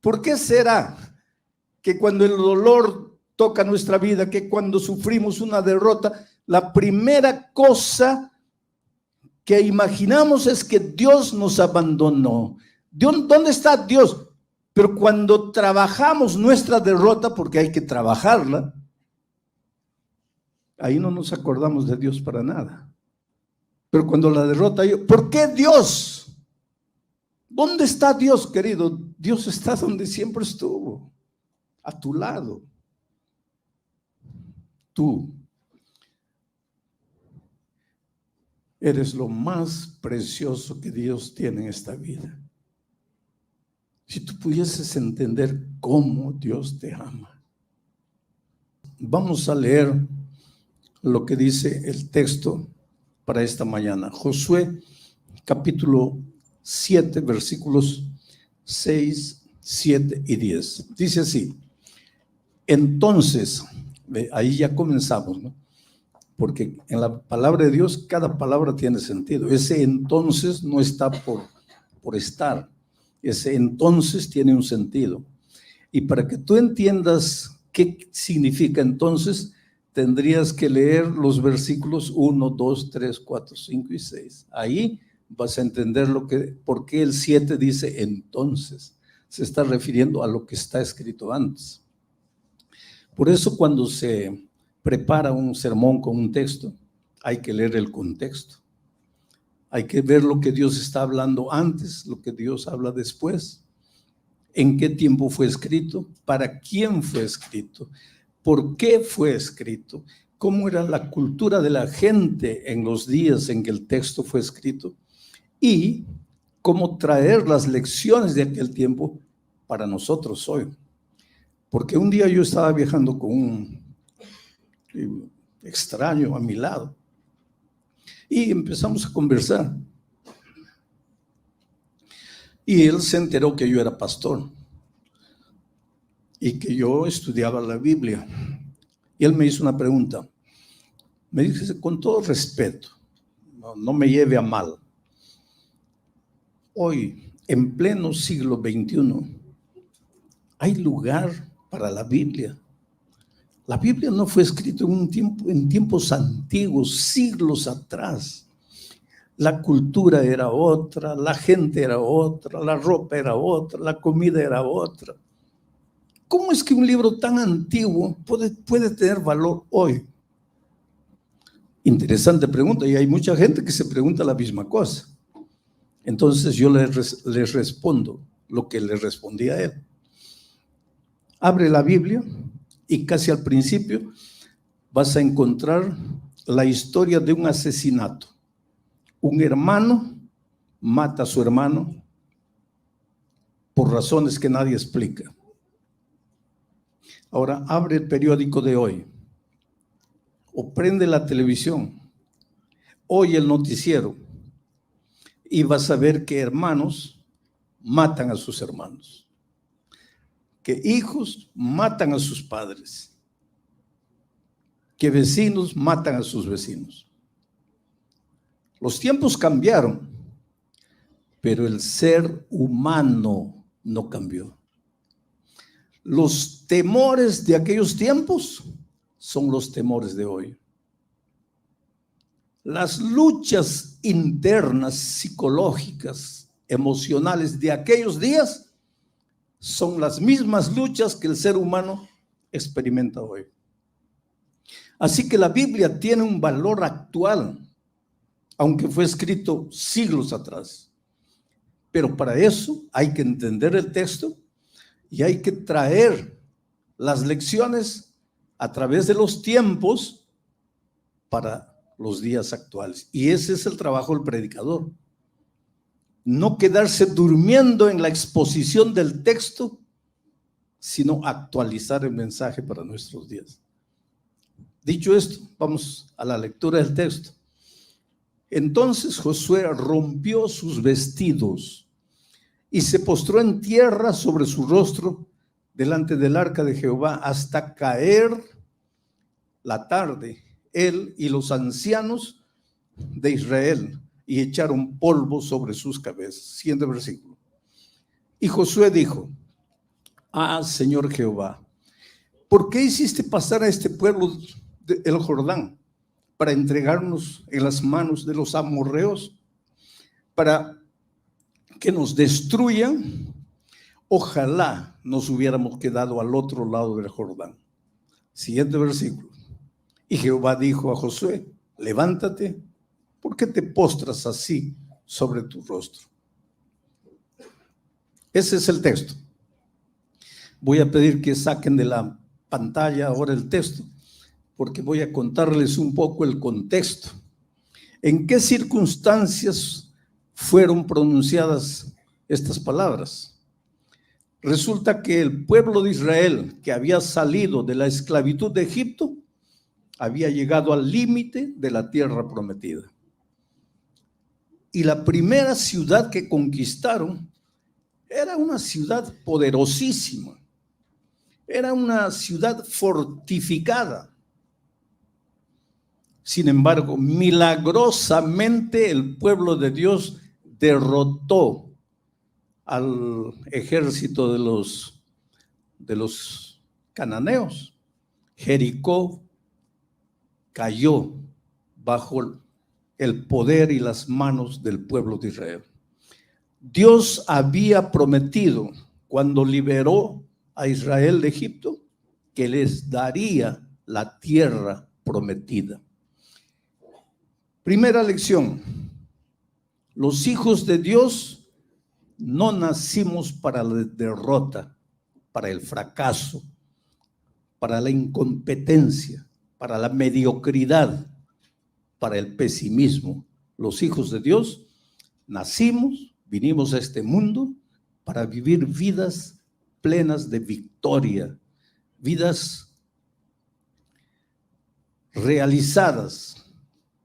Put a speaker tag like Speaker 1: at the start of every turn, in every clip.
Speaker 1: ¿Por qué será que cuando el dolor toca nuestra vida, que cuando sufrimos una derrota, la primera cosa que imaginamos es que Dios nos abandonó? ¿Dónde está Dios? Pero cuando trabajamos nuestra derrota, porque hay que trabajarla, ahí no nos acordamos de Dios para nada. Pero cuando la derrota, ¿por qué Dios? ¿Dónde está Dios, querido? Dios está donde siempre estuvo, a tu lado. Tú eres lo más precioso que Dios tiene en esta vida. Si tú pudieses entender cómo Dios te ama. Vamos a leer lo que dice el texto para esta mañana. Josué, capítulo 7, versículos 6, 7 y 10. Dice así: entonces, ahí ya comenzamos, ¿no? Porque en la palabra de Dios cada palabra tiene sentido. Ese entonces no está por estar. Ese entonces tiene un sentido. Y para que tú entiendas qué significa entonces, tendrías que leer los versículos 1, 2, 3, 4, 5 y 6. Ahí vas a entender por qué el 7 dice entonces. Se está refiriendo a lo que está escrito antes. Por eso cuando se prepara un sermón con un texto, hay que leer el contexto. Hay que ver lo que Dios está hablando antes, lo que Dios habla después. ¿En qué tiempo fue escrito? ¿Para quién fue escrito? ¿Por qué fue escrito? ¿Cómo era la cultura de la gente en los días en que el texto fue escrito? Y cómo traer las lecciones de aquel tiempo para nosotros hoy. Porque un día yo estaba viajando con un extraño a mi lado y empezamos a conversar. Y él se enteró que yo era pastor y que yo estudiaba la Biblia. Y él me hizo una pregunta. Me dice con todo respeto, no me lleve a mal. Hoy, en pleno siglo XXI, hay lugar para la Biblia. La Biblia no fue escrita en tiempos antiguos, siglos atrás. La cultura era otra, la gente era otra, la ropa era otra, la comida era otra. ¿Cómo es que un libro tan antiguo puede tener valor hoy? Interesante pregunta, y hay mucha gente que se pregunta la misma cosa. Entonces yo les respondo lo que le respondí a él. Abre la Biblia y casi al principio vas a encontrar la historia de un asesinato. Un hermano mata a su hermano por razones que nadie explica. Ahora abre el periódico de hoy o prende la televisión, oye el noticiero y vas a ver que hermanos matan a sus hermanos, que hijos matan a sus padres, que vecinos matan a sus vecinos. Los tiempos cambiaron, pero el ser humano no cambió. Los temores de aquellos tiempos son los temores de hoy. Las luchas internas, psicológicas, emocionales de aquellos días son las mismas luchas que el ser humano experimenta hoy. Así que la Biblia tiene un valor actual, aunque fue escrito siglos atrás. Pero para eso hay que entender el texto y hay que traer las lecciones a través de los tiempos para los días actuales. Y ese es el trabajo del predicador. No quedarse durmiendo en la exposición del texto, sino actualizar el mensaje para nuestros días. Dicho esto, vamos a la lectura del texto. Entonces Josué rompió sus vestidos y se postró en tierra sobre su rostro delante del arca de Jehová hasta caer la tarde, él y los ancianos de Israel, y echaron polvo sobre sus cabezas. Siguiente versículo. Y Josué dijo: Ah, Señor Jehová, ¿por qué hiciste pasar a este pueblo el Jordán para entregarnos en las manos de los amorreos, para que nos destruyan? Ojalá nos hubiéramos quedado al otro lado del Jordán. Siguiente versículo. Y Jehová dijo a Josué: levántate, ¿por qué te postras así sobre tu rostro? Ese es el texto. Voy a pedir que saquen de la pantalla ahora el texto, porque voy a contarles un poco el contexto. ¿En qué circunstancias fueron pronunciadas estas palabras? Resulta que el pueblo de Israel, que había salido de la esclavitud de Egipto, había llegado al límite de la tierra prometida. Y la primera ciudad que conquistaron era una ciudad poderosísima. Era una ciudad fortificada. Sin embargo, milagrosamente el pueblo de Dios derrotó al ejército de los cananeos. Jericó cayó bajo el poder y las manos del pueblo de Israel. Dios había prometido, cuando liberó a Israel de Egipto, que les daría la tierra prometida. Primera lección: los hijos de Dios no nacimos para la derrota, para el fracaso, para la incompetencia, para la mediocridad, para el pesimismo. Los hijos de Dios nacimos, vinimos a este mundo para vivir vidas plenas de victoria, vidas realizadas,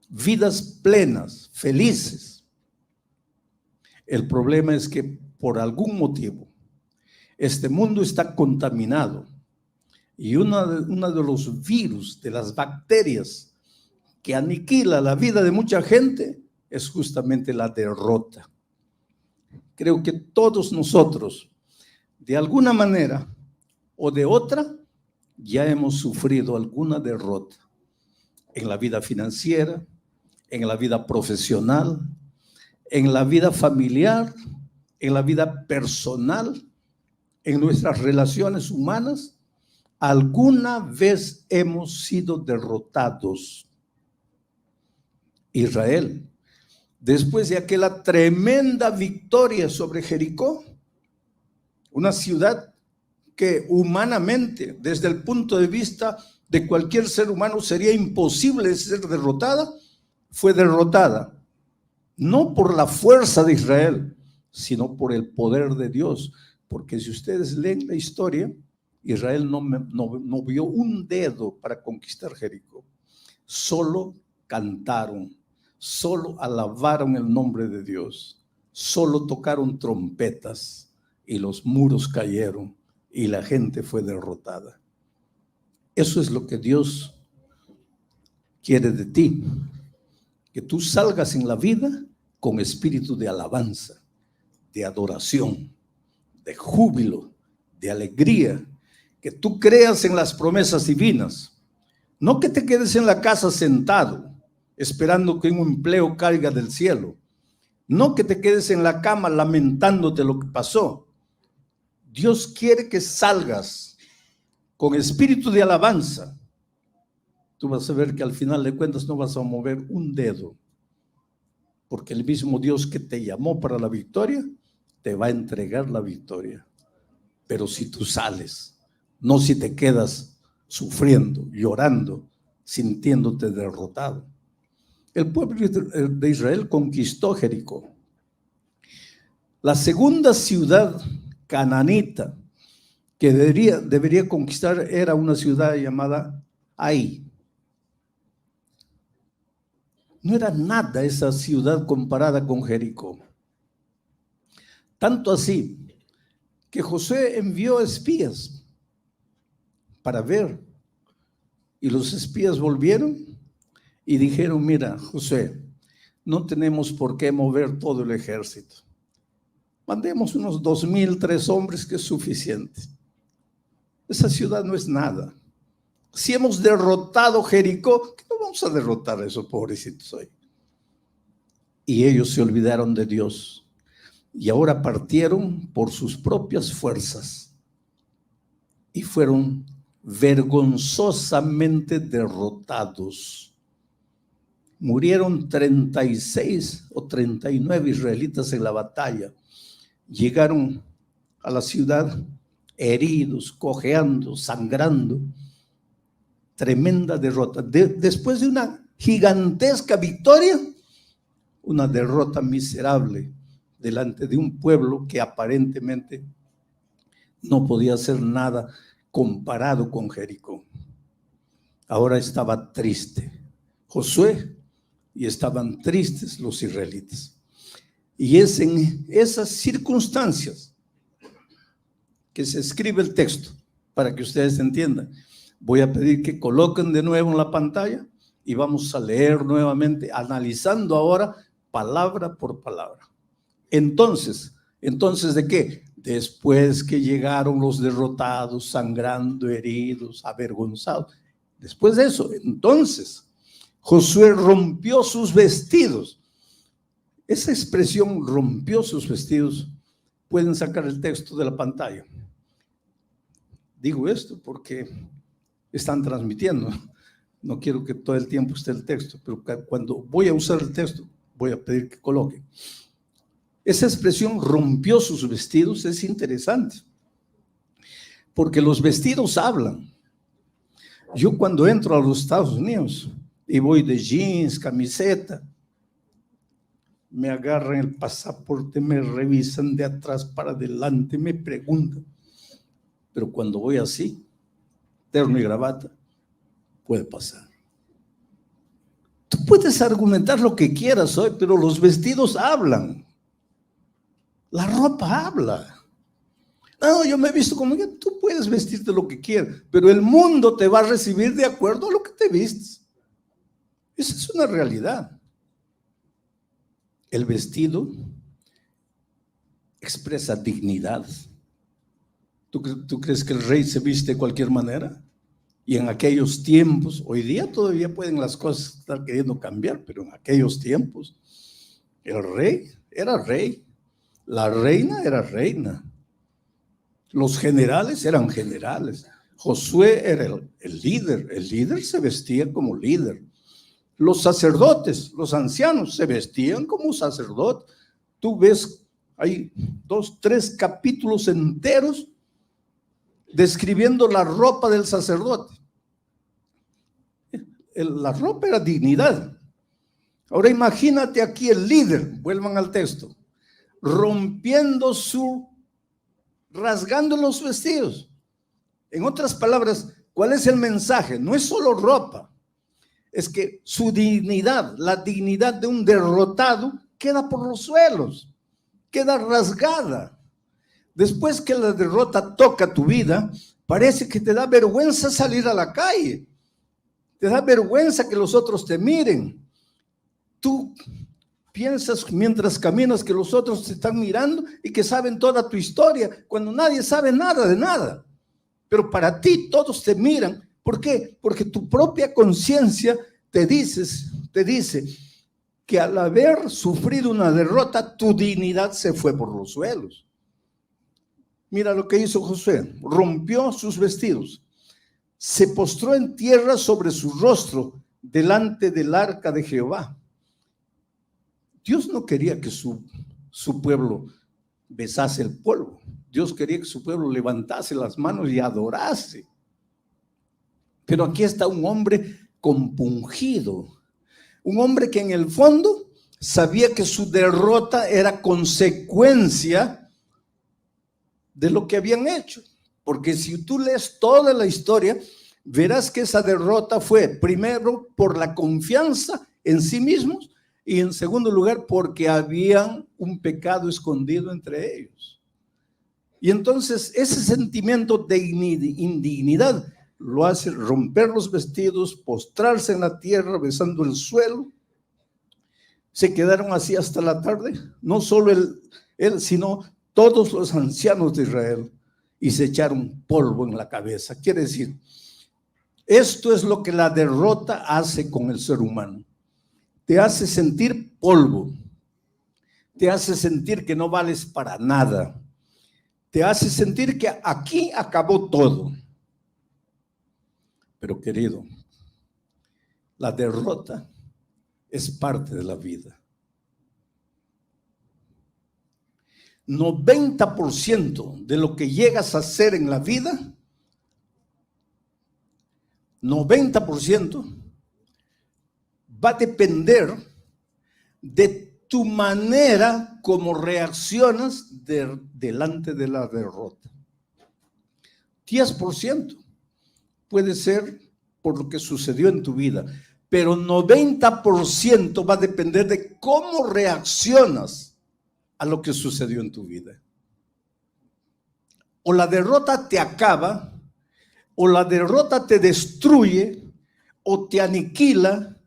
Speaker 1: vidas plenas, felices. El problema es que por algún motivo este mundo está contaminado y uno de los virus, de las bacterias que aniquila la vida de mucha gente es justamente la derrota. Creo que todos nosotros, de alguna manera o de otra, ya hemos sufrido alguna derrota en la vida financiera, en la vida profesional, en la vida familiar, en la vida personal, en nuestras relaciones humanas. Alguna vez hemos sido derrotados. Israel, después de aquella tremenda victoria sobre Jericó, una ciudad que humanamente, desde el punto de vista de cualquier ser humano, sería imposible ser derrotada, fue derrotada, no por la fuerza de Israel, sino por el poder de Dios. Porque si ustedes leen la historia, Israel no vio un dedo para conquistar Jericó. Solo cantaron, solo alabaron el nombre de Dios, solo tocaron trompetas y los muros cayeron y la gente fue derrotada. Eso es lo que Dios quiere de ti, que tú salgas en la vida con espíritu de alabanza, de adoración, de júbilo, de alegría, que tú creas en las promesas divinas, no que te quedes en la casa sentado esperando que un empleo caiga del cielo, no que te quedes en la cama lamentándote lo que pasó. Dios quiere que salgas con espíritu de alabanza. Tú vas a ver que al final de cuentas no vas a mover un dedo, porque el mismo Dios que te llamó para la victoria te va a entregar la victoria. Pero si tú sales, no si te quedas sufriendo, llorando, sintiéndote derrotado. El pueblo de Israel conquistó Jericó. La segunda ciudad cananita que debería conquistar era una ciudad llamada Ai. No era nada esa ciudad comparada con Jericó. Tanto así que Josué envió espías para ver. Y los espías volvieron y dijeron: mira, Josué, no tenemos por qué mover todo el ejército. Mandemos unos 2,000, 3 hombres, que es suficiente. Esa ciudad no es nada. Si hemos derrotado Jericó, ¿qué no vamos a derrotar a esos pobrecitos hoy? Y ellos se olvidaron de Dios y ahora partieron por sus propias fuerzas y fueron vergonzosamente derrotados. Murieron 36 o 39 israelitas en la batalla. Llegaron a la ciudad heridos, cojeando, sangrando. Tremenda derrota. Después de una gigantesca victoria, una derrota miserable delante de un pueblo que aparentemente no podía hacer nada comparado con Jericó. Ahora estaba triste Josué y estaban tristes los israelitas. Y es en esas circunstancias que se escribe el texto, para que ustedes entiendan. Voy a pedir que coloquen de nuevo en la pantalla y vamos a leer nuevamente, analizando ahora palabra por palabra. Entonces, ¿de qué? Después que llegaron los derrotados, sangrando, heridos, avergonzados. Después de eso, entonces, Josué rompió sus vestidos. Esa expresión, rompió sus vestidos, pueden sacar el texto de la pantalla. Digo esto porque están transmitiendo. No quiero que todo el tiempo esté el texto, pero cuando voy a usar el texto, voy a pedir que coloquen. Esa expresión, rompió sus vestidos, es interesante, porque los vestidos hablan. Yo cuando entro a los Estados Unidos y voy de jeans, camiseta, me agarran el pasaporte, me revisan de atrás para adelante, me preguntan. Pero cuando voy así, terno y gravata, puede pasar. Tú puedes argumentar lo que quieras hoy, pero los vestidos hablan. La ropa habla. No, yo me he visto como que tú puedes vestirte lo que quieras, pero el mundo te va a recibir de acuerdo a lo que te vistes. Esa es una realidad. El vestido expresa dignidad. ¿Tú crees que el rey se viste de cualquier manera? Y en aquellos tiempos, hoy día todavía pueden las cosas estar queriendo cambiar, pero en aquellos tiempos el rey era rey, la reina era reina, los generales eran generales. Josué era el líder se vestía como líder. Los sacerdotes, los ancianos se vestían como sacerdotes. Tú ves, hay 2, 3 capítulos enteros describiendo la ropa del sacerdote. La ropa era dignidad. Ahora imagínate aquí el líder, vuelvan al texto, rasgando los vestidos. En otras palabras, ¿cuál es el mensaje? No es solo ropa, es que su dignidad, la dignidad de un derrotado, queda por los suelos, queda rasgada. Después que la derrota toca tu vida, parece que te da vergüenza salir a la calle. Te da vergüenza que los otros te miren. Tú piensas mientras caminas que los otros te están mirando y que saben toda tu historia, cuando nadie sabe nada de nada. Pero para ti todos te miran. ¿Por qué? Porque tu propia conciencia te dice que al haber sufrido una derrota, tu dignidad se fue por los suelos. Mira lo que hizo Josué, rompió sus vestidos, se postró en tierra sobre su rostro delante del arca de Jehová. Dios no quería que su pueblo besase el polvo. Dios quería que su pueblo levantase las manos y adorase. Pero aquí está un hombre compungido, un hombre que en el fondo sabía que su derrota era consecuencia de lo que habían hecho, porque si tú lees toda la historia, verás que esa derrota fue primero por la confianza en sí mismos y en segundo lugar porque había un pecado escondido entre ellos. Y entonces ese sentimiento de indignidad lo hace romper los vestidos, postrarse en la tierra besando el suelo. Se quedaron así hasta la tarde, no solo él, sino todos los ancianos de Israel. y se echaron polvo en la cabeza. Quiere decir, esto es lo que la derrota hace con el ser humano. Te hace sentir polvo, te hace sentir que no vales para nada, te hace sentir que aquí acabó todo. Pero querido, la derrota es parte de la vida. 90% de lo que llegas a hacer en la vida, 90% va a depender de tu manera como reaccionas delante de la derrota. 10% puede ser por lo que sucedió en tu vida, pero 90% va a depender de cómo reaccionas a lo que sucedió en tu vida. O la derrota te acaba, o la derrota te destruye, o te aniquila,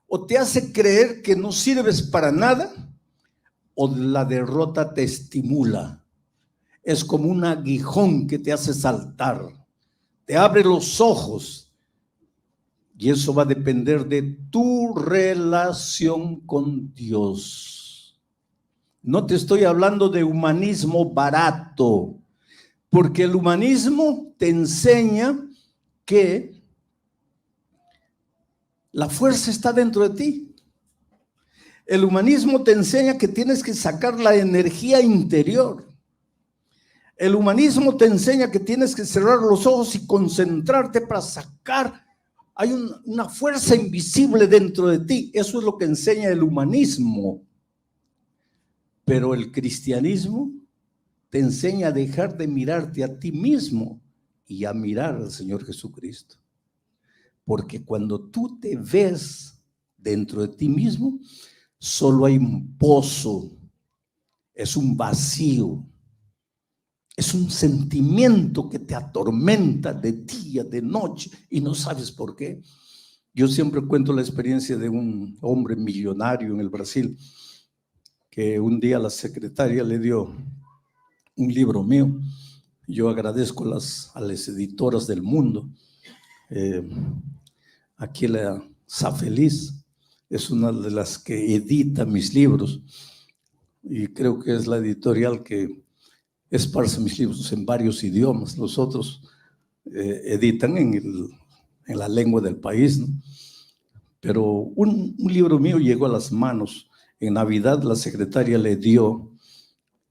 Speaker 1: o te hace creer que no sirves para nada, o la derrota te estimula. Es como un aguijón que te hace saltar, te abre los ojos, y eso va a depender de tu relación con Dios. No te estoy hablando de humanismo barato, porque el humanismo te enseña que la fuerza está dentro de ti. El humanismo te enseña que tienes que sacar la energía interior. El humanismo te enseña que tienes que cerrar los ojos y concentrarte para sacar. Hay una fuerza invisible dentro de ti. Eso es lo que enseña el humanismo. Pero el cristianismo te enseña a dejar de mirarte a ti mismo y a mirar al Señor Jesucristo. Porque cuando tú te ves dentro de ti mismo, solo hay un pozo, es un vacío, es un sentimiento que te atormenta de día, de noche, y no sabes por qué. Yo siempre cuento la experiencia de un hombre millonario en el Brasil, que un día la secretaria le dio un libro mío. Yo agradezco a las editoras del mundo. Aquí la Safeliz es una de las que edita mis libros y creo que es la editorial que esparce mis libros en varios idiomas. Los otros editan en la lengua del país, ¿no? Pero un libro mío llegó a las manos. En Navidad la secretaria le dio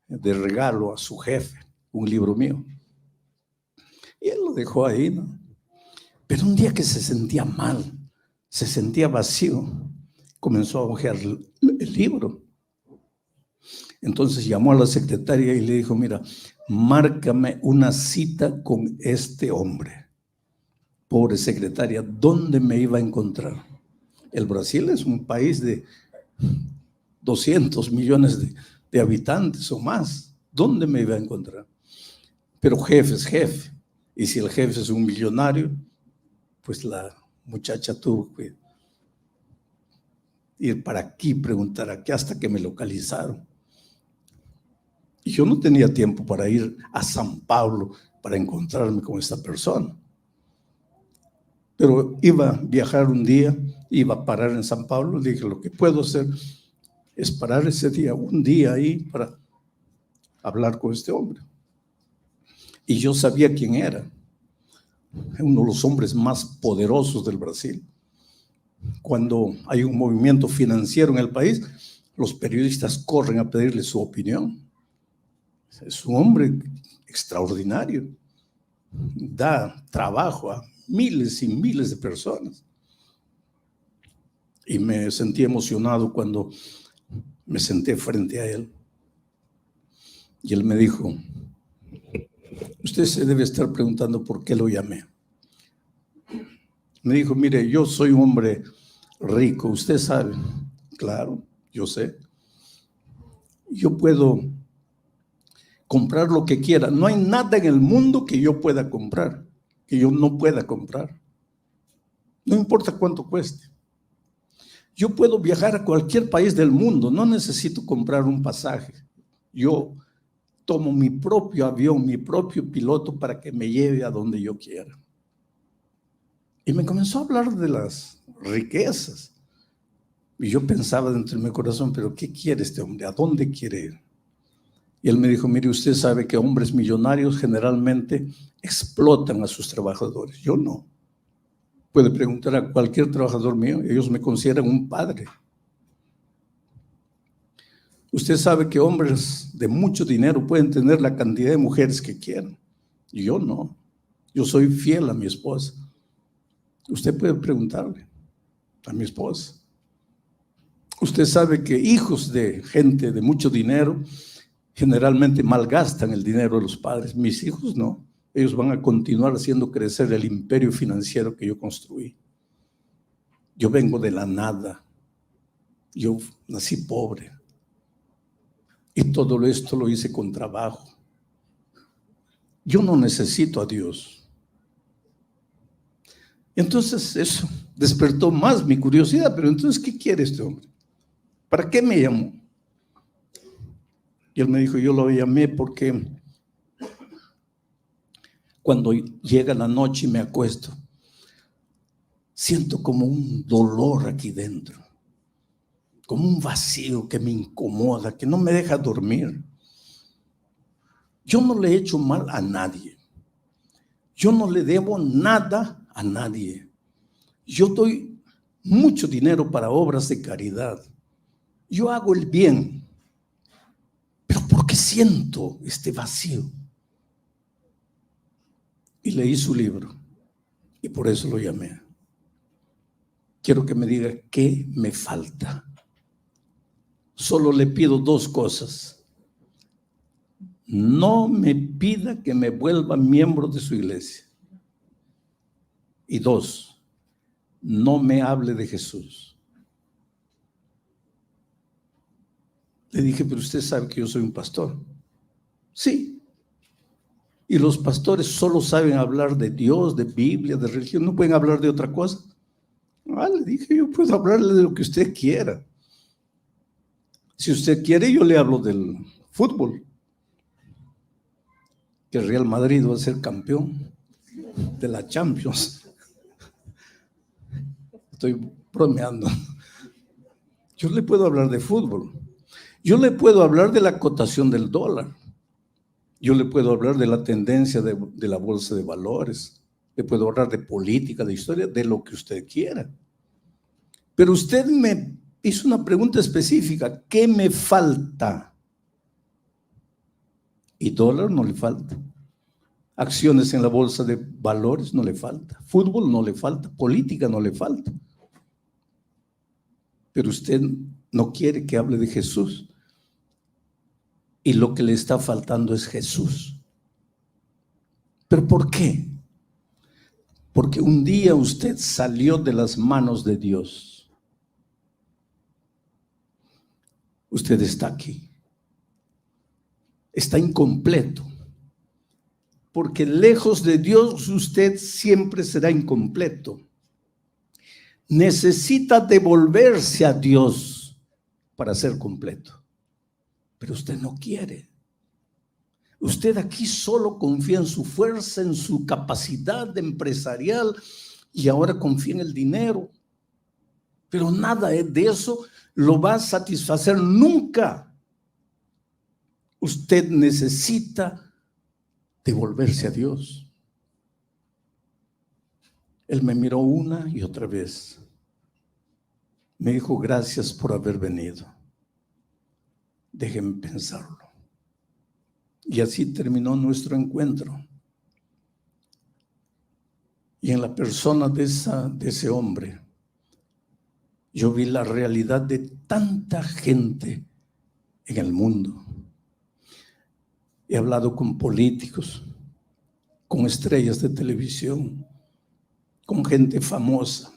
Speaker 1: de regalo a su jefe un libro mío. Y él lo dejó ahí, ¿no? Pero un día que se sentía mal, se sentía vacío, comenzó a hojear el libro. Entonces llamó a la secretaria y le dijo, mira, márcame una cita con este hombre. Pobre secretaria, ¿dónde me iba a encontrar? El Brasil es un país de 200 millones de habitantes o más. ¿Dónde me iba a encontrar? Pero jefe es jefe. Y si el jefe es un millonario, pues la muchacha tuvo que ir para aquí, preguntar aquí, hasta que me localizaron. Y yo no tenía tiempo para ir a San Pablo para encontrarme con esta persona. Pero iba a viajar un día, iba a parar en San Pablo. Dije, lo que puedo hacer es parar ese día, un día ahí, para hablar con este hombre. Y yo sabía quién era. Uno de los hombres más poderosos del Brasil. Cuando hay un movimiento financiero en el país, los periodistas corren a pedirle su opinión. Es un hombre extraordinario. Da trabajo a miles y miles de personas. Y me sentí emocionado cuando me senté frente a él. Y él me dijo, usted se debe estar preguntando por qué lo llamé. Me dijo, mire, yo soy un hombre rico, usted sabe. Claro, yo sé. Yo puedo comprar lo que quiera. No hay nada en el mundo que yo pueda comprar, que yo no pueda comprar. No importa cuánto cueste. Yo puedo viajar a cualquier país del mundo, no necesito comprar un pasaje. Yo tomo mi propio avión, mi propio piloto para que me lleve a donde yo quiera. Y me comenzó a hablar de las riquezas. Y yo pensaba dentro de mi corazón, pero ¿qué quiere este hombre? ¿A dónde quiere ir? Y él me dijo, mire, usted sabe que hombres millonarios generalmente explotan a sus trabajadores. Yo no. Puede preguntar a cualquier trabajador mío, ellos me consideran un padre. Usted sabe que hombres de mucho dinero pueden tener la cantidad de mujeres que quieran. Y yo no. Yo soy fiel a mi esposa. Usted puede preguntarle a mi esposa. Usted sabe que hijos de gente de mucho dinero generalmente malgastan el dinero de los padres. Mis hijos no. Ellos van a continuar haciendo crecer el imperio financiero que yo construí. Yo vengo de la nada. Yo nací pobre. Y todo esto lo hice con trabajo. Yo no necesito a Dios. Entonces eso despertó más mi curiosidad. Pero entonces, ¿qué quiere este hombre? ¿Para qué me llamó? Y él me dijo, yo lo llamé porque cuando llega la noche y me acuesto, siento como un dolor aquí dentro, como un vacío que me incomoda, que no me deja dormir. Yo no le he hecho mal a nadie. Yo no le debo nada a nadie. Yo doy mucho dinero para obras de caridad. Yo hago el bien. Pero ¿por qué siento este vacío? Y leí su libro. Y por eso lo llamé. Quiero que me diga qué me falta. Solo le pido dos cosas. No me pida que me vuelva miembro de su iglesia. Y dos, no me hable de Jesús. Le dije, pero usted sabe que yo soy un pastor. Sí. Y los pastores solo saben hablar de Dios, de Biblia, de religión. No pueden hablar de otra cosa. Le dije, yo puedo hablarle de lo que usted quiera. Si usted quiere, yo le hablo del fútbol. Que el Real Madrid va a ser campeón de la Champions. Estoy bromeando. Yo le puedo hablar de fútbol. Yo le puedo hablar de la cotación del dólar. Yo le puedo hablar de la tendencia de la bolsa de valores. Le puedo hablar de política, de historia, de lo que usted quiera. Pero usted me hizo una pregunta específica. ¿Qué me falta? Y dólar no le falta. Acciones en la bolsa de valores no le falta. Fútbol no le falta. Política no le falta. Pero usted no quiere que hable de Jesús. Y lo que le está faltando es Jesús. ¿Pero por qué? Porque un día usted salió de las manos de Dios. Usted está aquí. Está incompleto. Porque lejos de Dios usted siempre será incompleto. Necesita devolverse a Dios para ser completo. Pero usted no quiere. Usted aquí solo confía en su fuerza, en su capacidad empresarial y ahora confía en el dinero. Pero nada de eso lo va a satisfacer nunca. Usted necesita devolverse a Dios. Él me miró una y otra vez. Me dijo, gracias por haber venido. Déjenme pensarlo. Y así terminó nuestro encuentro. Y en la persona de ese hombre, yo vi la realidad de tanta gente en el mundo. He hablado con políticos, con estrellas de televisión, con gente famosa,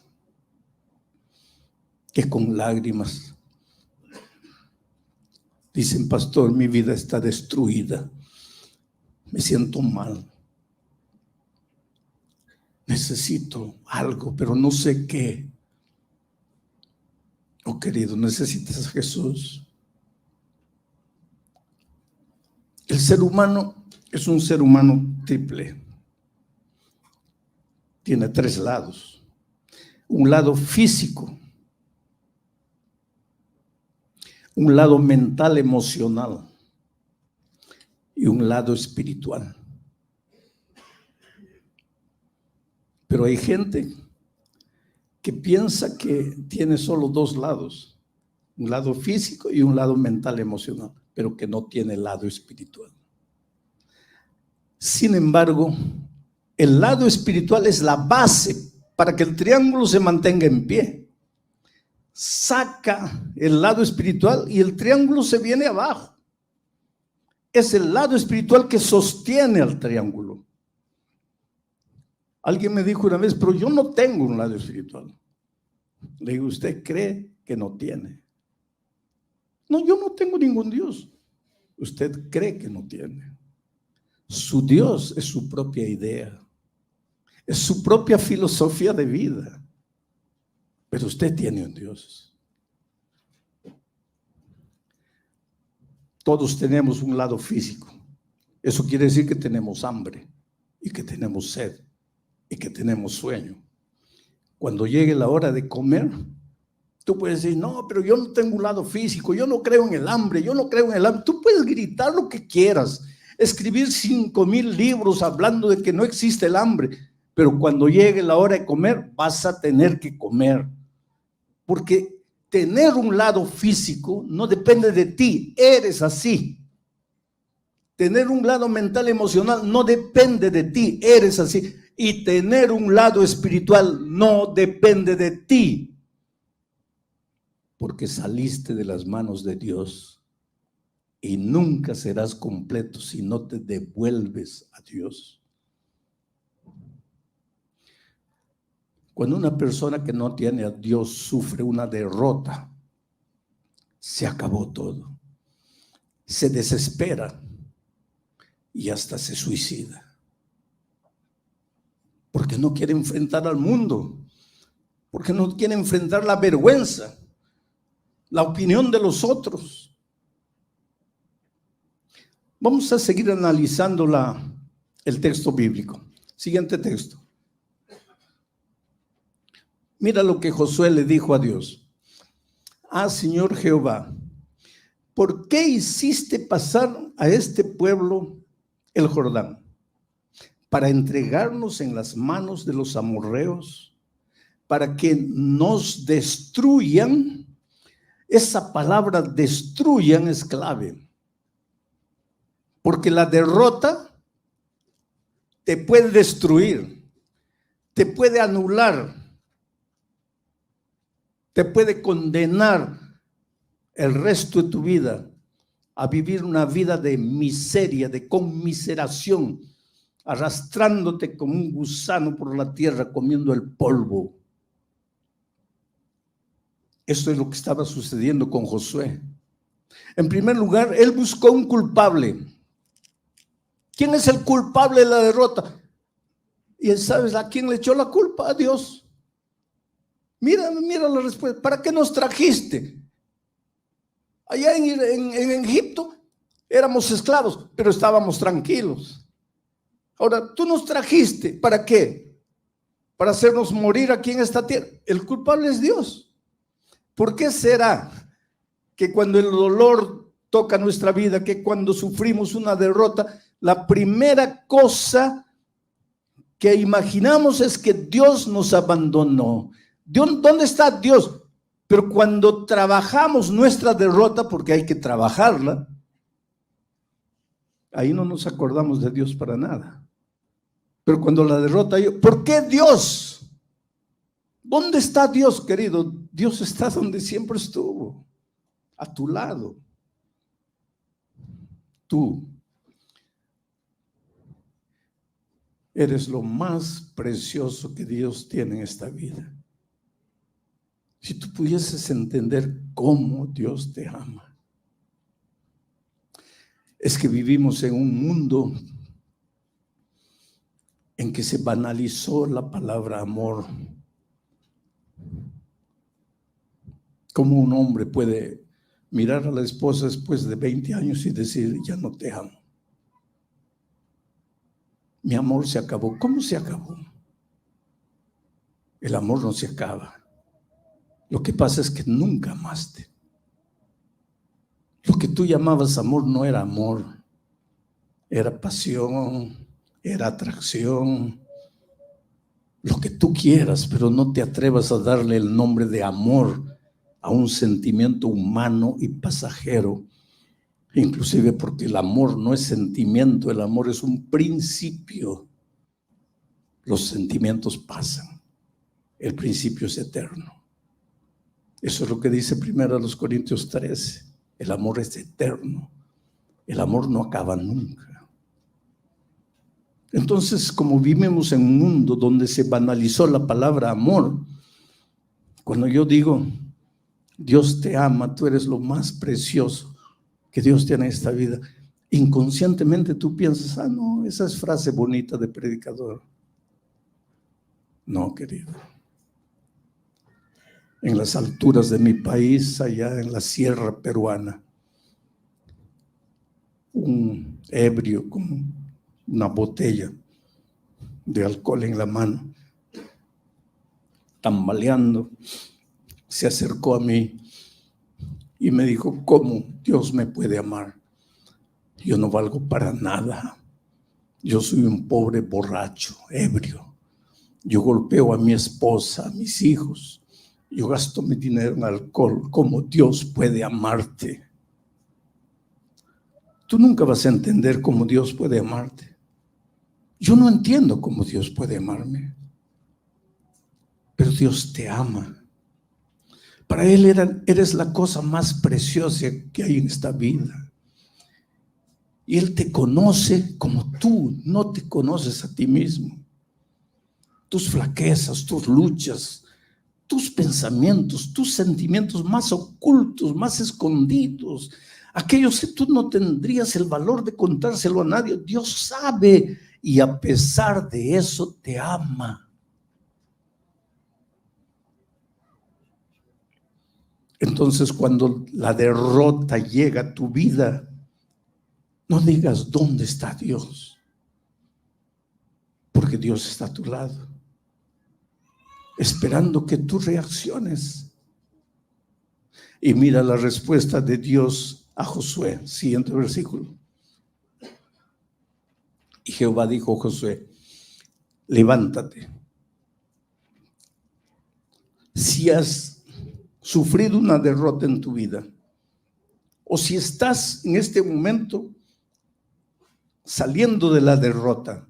Speaker 1: que con lágrimas dicen, pastor, mi vida está destruida. Me siento mal. Necesito algo, pero no sé qué. Oh, querido, necesitas a Jesús. El ser humano es un ser humano triple. Tiene tres lados. Un lado físico, un lado mental, emocional y un lado espiritual. Pero hay gente que piensa que tiene solo dos lados, un lado físico y un lado mental, emocional, pero que no tiene el lado espiritual. Sin embargo, el lado espiritual es la base para que el triángulo se mantenga en pie. Saca el lado espiritual y el triángulo se viene abajo. Es el lado espiritual que sostiene al triángulo. Alguien me dijo una vez, pero yo no tengo un lado espiritual. Le digo, ¿usted cree que no tiene? No, yo no tengo ningún Dios. Usted cree que no tiene. Su Dios es su propia idea. Es su propia filosofía de vida. Pero usted tiene un Dios. Todos tenemos un lado físico. Eso quiere decir que tenemos hambre y que tenemos sed y que tenemos sueño. Cuando llegue la hora de comer, tú puedes decir, no, pero yo no tengo un lado físico, yo no creo en el hambre, yo no creo en el hambre. Tú puedes gritar lo que quieras, escribir 5,000 libros hablando de que no existe el hambre, pero cuando llegue la hora de comer, vas a tener que comer. Porque tener un lado físico no depende de ti, eres así. Tener un lado mental, emocional, no depende de ti, eres así. Y tener un lado espiritual no depende de ti, porque saliste de las manos de Dios y nunca serás completo si no te devuelves a Dios. Cuando una persona que no tiene a Dios sufre una derrota, se acabó todo. Se desespera y hasta se suicida. Porque no quiere enfrentar al mundo, porque no quiere enfrentar la vergüenza, la opinión de los otros. Vamos a seguir analizando el texto bíblico. Siguiente texto. Mira lo que Josué le dijo a Dios. Ah, Señor Jehová, ¿por qué hiciste pasar a este pueblo el Jordán? Para entregarnos en las manos de los amorreos, para que nos destruyan. Esa palabra destruyan es clave, porque la derrota te puede destruir, te puede anular, te puede condenar el resto de tu vida a vivir una vida de miseria, de conmiseración, arrastrándote como un gusano por la tierra, comiendo el polvo. Esto es lo que estaba sucediendo con Josué. En primer lugar, él buscó un culpable. ¿Quién es el culpable de la derrota? Y ¿sabes a quién le echó la culpa? A Dios. Mira la respuesta. ¿Para qué nos trajiste? Allá en Egipto éramos esclavos, pero estábamos tranquilos. Ahora, tú nos trajiste, ¿para qué? Para hacernos morir aquí en esta tierra. El culpable es Dios. ¿Por qué será que cuando el dolor toca nuestra vida, que cuando sufrimos una derrota, la primera cosa que imaginamos es que Dios nos abandonó? ¿Dónde está Dios? Pero cuando trabajamos nuestra derrota, porque hay que trabajarla, ahí no nos acordamos de Dios para nada. Pero cuando la derrota, ¿por qué Dios? ¿Dónde está Dios, querido? Dios está donde siempre estuvo, a tu lado. Tú eres lo más precioso que Dios tiene en esta vida. Si tú pudieses entender cómo Dios te ama. Es que vivimos en un mundo en que se banalizó la palabra amor. ¿Cómo un hombre puede mirar a la esposa después de 20 años y decir, ya no te amo? mi amor se acabó. ¿Cómo se acabó? El amor no se acaba. Lo que pasa es que nunca amaste. Lo que tú llamabas amor no era amor, era pasión, era atracción, lo que tú quieras, pero no te atrevas a darle el nombre de amor a un sentimiento humano y pasajero, inclusive porque el amor no es sentimiento, el amor es un principio. Los sentimientos pasan, el principio es eterno. Eso es lo que dice 1 Corintios 13. El amor es eterno. El amor no acaba nunca. Entonces, como vivimos en un mundo donde se banalizó la palabra amor, cuando yo digo, Dios te ama, tú eres lo más precioso que Dios tiene en esta vida, inconscientemente tú piensas, no, esa es frase bonita de predicador. No, querido. En las alturas de mi país, allá en la sierra peruana, un ebrio con una botella de alcohol en la mano, tambaleando, se acercó a mí y me dijo, ¿cómo Dios me puede amar? Yo no valgo para nada. Yo soy un pobre borracho, ebrio. Yo golpeo a mi esposa, a mis hijos. Yo gasto mi dinero en alcohol. ¿Cómo Dios puede amarte? Tú nunca vas a entender cómo Dios puede amarte. Yo no entiendo cómo Dios puede amarme. Pero Dios te ama. Para Él eres la cosa más preciosa que hay en esta vida. Y Él te conoce como tú no te conoces a ti mismo. Tus flaquezas, tus luchas, tus pensamientos, tus sentimientos más ocultos, más escondidos, aquellos que tú no tendrías el valor de contárselo a nadie, Dios sabe y a pesar de eso te ama. Entonces, cuando la derrota llega a tu vida, no digas, ¿dónde está Dios? Porque Dios está a tu lado, esperando que tú reacciones. Y mira la respuesta de Dios a Josué, siguiente versículo. Y Jehová dijo a Josué, levántate. Si has sufrido una derrota en tu vida, o si estás en este momento saliendo de la derrota,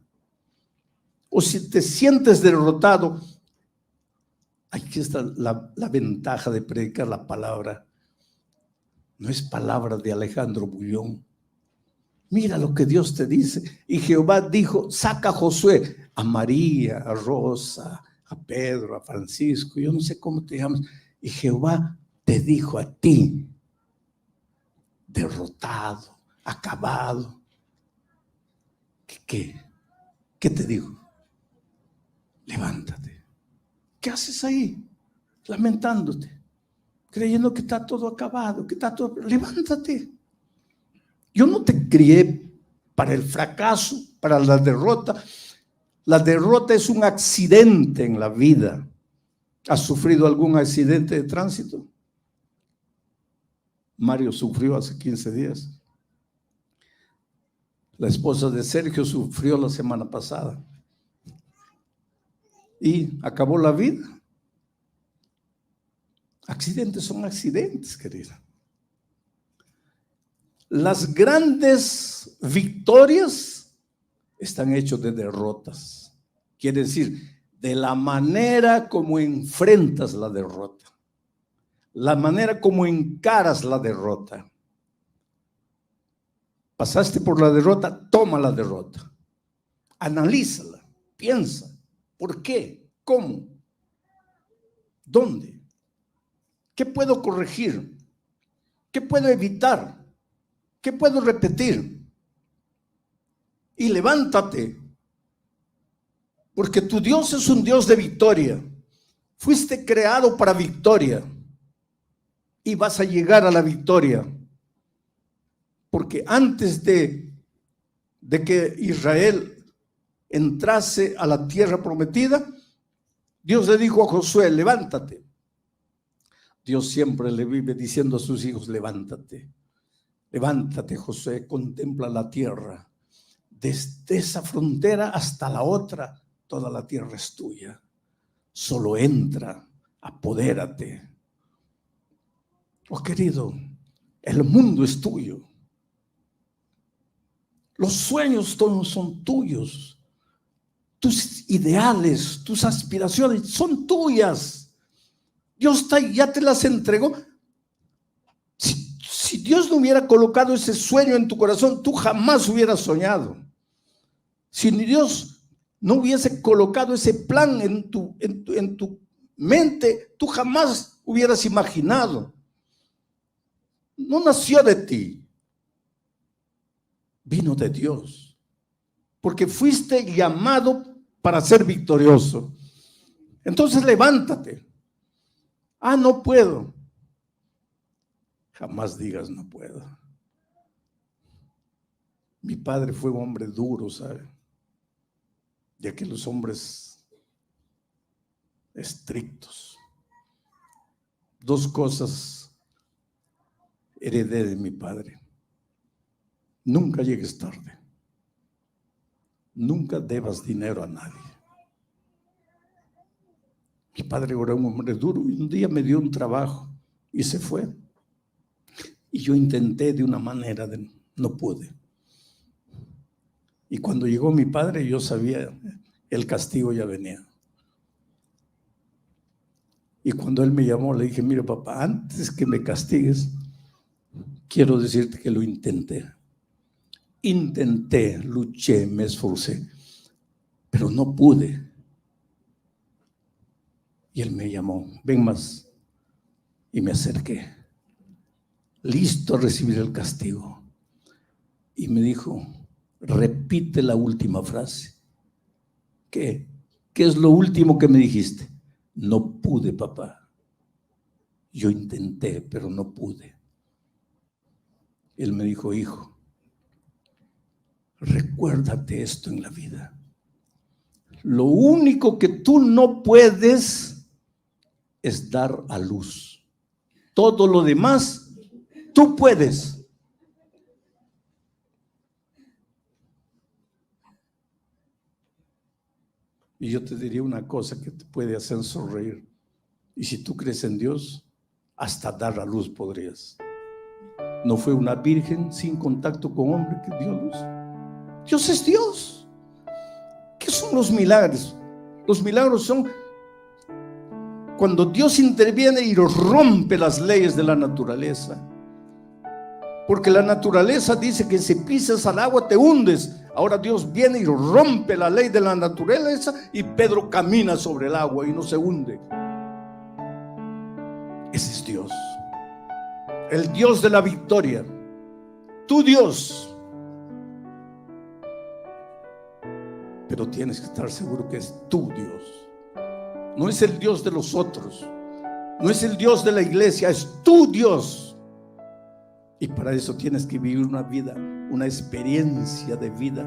Speaker 1: o si te sientes derrotado, aquí está la ventaja de predicar la palabra. No es palabra de Alejandro Bullón. Mira lo que Dios te dice. Y Jehová dijo, saca a Josué, a María, a Rosa, a Pedro, a Francisco, yo no sé cómo te llamas. Y Jehová te dijo a ti, derrotado, acabado. ¿Qué te dijo? Levántate. ¿Qué haces ahí? Lamentándote, creyendo que está todo acabado, que está todo... Levántate. Yo no te crié para el fracaso, para la derrota. La derrota es un accidente en la vida. ¿Has sufrido algún accidente de tránsito? Mario sufrió hace 15 días. La esposa de Sergio sufrió la semana pasada. Y acabó la vida. Accidentes son accidentes, querida. Las grandes victorias están hechas de derrotas. Quiere decir, de la manera como enfrentas la derrota, la manera como encaras la derrota. Pasaste por la derrota, toma la derrota. Analízala, piensa. ¿Por qué? ¿Cómo? ¿Dónde? ¿Qué puedo corregir? ¿Qué puedo evitar? ¿Qué puedo repetir? Y levántate, porque tu Dios es un Dios de victoria. Fuiste creado para victoria y vas a llegar a la victoria. Porque antes de que Israel entrase a la tierra prometida, Dios le dijo a Josué, levántate. Dios siempre le vive diciendo a sus hijos, levántate. Levántate, Josué, contempla la tierra. Desde esa frontera hasta la otra, toda la tierra es tuya. Solo entra, apodérate. Oh, querido, el mundo es tuyo. Los sueños todos son tuyos. Tus ideales, tus aspiraciones son tuyas. Dios ya te las entregó. Si Dios no hubiera colocado ese sueño en tu corazón, tú jamás hubieras soñado. Si Dios no hubiese colocado ese plan en tu mente, tú jamás hubieras imaginado. No nació de ti, vino de Dios, porque fuiste llamado para ser victorioso. Entonces levántate. No puedo. Jamás digas no puedo. Mi padre fue un hombre duro, ¿sabe? Ya que los hombres estrictos. Dos cosas heredé de mi padre. Nunca llegues tarde. Nunca debas dinero a nadie. Mi padre era un hombre duro y un día me dio un trabajo y se fue. Y yo intenté de una manera, no pude. Y cuando llegó mi padre, yo sabía, el castigo ya venía. Y cuando él me llamó, le dije, mira papá, antes que me castigues, quiero decirte que lo intenté. Intenté, luché, me esforcé, pero no pude. Y él me llamó, ven más. Y me acerqué, listo a recibir el castigo. Y me dijo, repite la última frase. ¿Qué? ¿Qué es lo último que me dijiste? No pude, papá. Yo intenté, pero no pude. Él me dijo, hijo, recuérdate esto en la vida. Lo único que tú no puedes es dar a luz. Todo lo demás, tú puedes. Y yo te diría una cosa que te puede hacer sonreír. Y si tú crees en Dios, hasta dar a luz podrías. No fue una virgen sin contacto con hombre que dio luz. Dios es Dios. ¿Qué son los milagros? Los milagros son cuando Dios interviene y rompe las leyes de la naturaleza. Porque la naturaleza dice que si pisas al agua te hundes. Ahora Dios viene y rompe la ley de la naturaleza y Pedro camina sobre el agua y no se hunde. Ese es Dios. El Dios de la victoria. Tu Dios. Pero tienes que estar seguro que es tu Dios. No es el Dios de los otros. No es el Dios de la iglesia. Es tu Dios. Y para eso tienes que vivir una vida, una experiencia de vida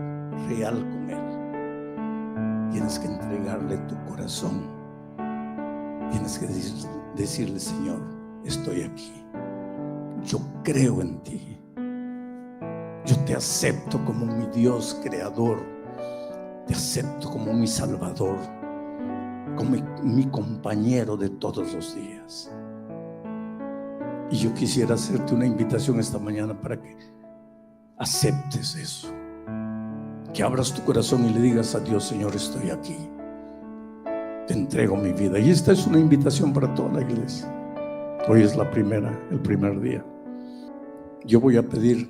Speaker 1: real con Él. Tienes que entregarle tu corazón. Tienes que decirle, Señor, estoy aquí. Yo creo en ti. Yo te acepto como mi Dios creador. Te acepto como mi Salvador, como mi compañero de todos los días. Y yo quisiera hacerte una invitación esta mañana para que aceptes eso. Que abras tu corazón y le digas a Dios, Señor, estoy aquí. Te entrego mi vida. Y esta es una invitación para toda la iglesia. Hoy es el primer día. Yo voy a pedir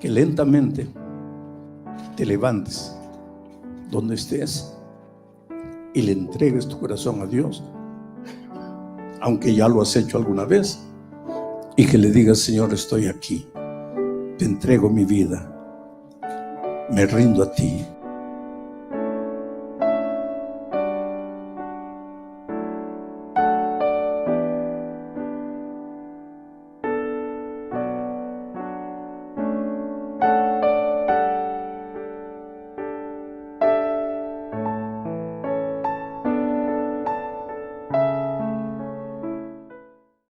Speaker 1: que lentamente te levantes donde estés y le entregues tu corazón a Dios, aunque ya lo has hecho alguna vez, y que le digas, Señor, estoy aquí, te entrego mi vida, me rindo a ti,